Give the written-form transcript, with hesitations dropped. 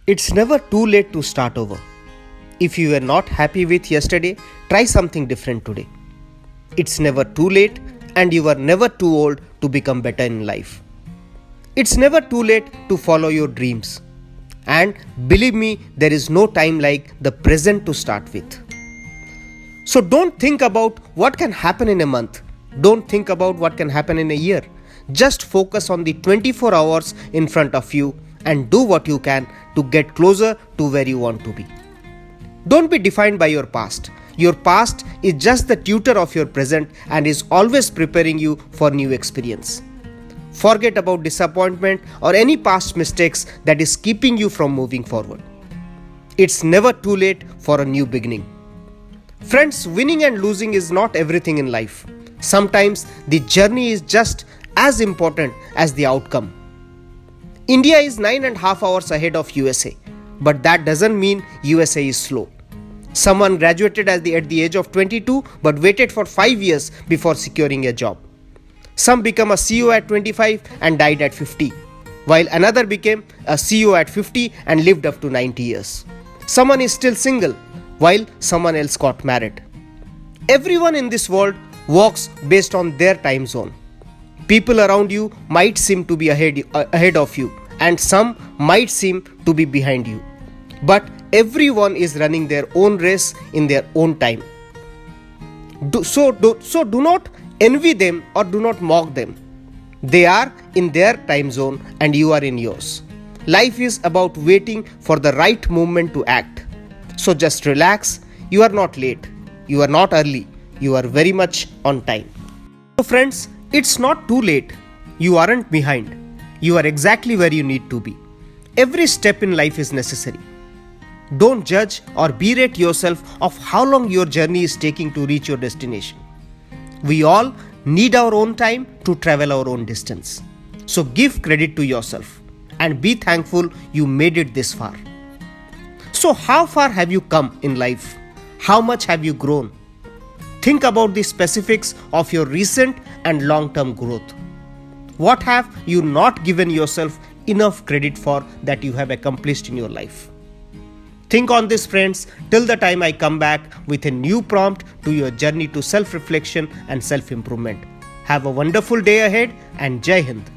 It's never too late to start over. If you were not happy with yesterday, try something different today. It's never too late and you are never too old to become better in life. It's never too late to follow your dreams. And believe me, there is no time like the present to start with. So don't think about what can happen in a month. Don't think about what can happen in a year. Just focus on the 24 hours in front of you and do what you can to get closer to where you want to be. Don't be defined by your past. Your past is just the tutor of your present and is always preparing you for new experience. Forget about disappointment or any past mistakes that is keeping you from moving forward. It's never too late for a new beginning. Friends, winning and losing is not everything in life. Sometimes the journey is just as important as the outcome. India is 9.5 hours ahead of USA, but that doesn't mean USA is slow. Someone graduated at the age of 22 but waited for 5 years before securing a job. Some become a CEO at 25 and died at 50, while another became a CEO at 50 and lived up to 90 years. Someone is still single, while someone else got married. Everyone in this world works based on their time zone. People around you might seem to be ahead of you, and some might seem to be behind you. But everyone is running their own race in their own time. So do not envy them or do not mock them. They are in their time zone and you are in yours. Life is about waiting for the right moment to act. So just relax. You are not late. You are not early. You are very much on time. So friends, it's not too late. You aren't behind. You are exactly where you need to be. Every step in life is necessary. Don't judge or berate yourself of how long your journey is taking to reach your destination. We all need our own time to travel our own distance. So give credit to yourself and be thankful you made it this far. So how far have you come in life? How much have you grown? Think about the specifics of your recent and long-term growth. What have you not given yourself enough credit for that you have accomplished in your life? Think on this, friends, till the time I come back with a new prompt to your journey to self-reflection and self-improvement. Have a wonderful day ahead and Jai Hind.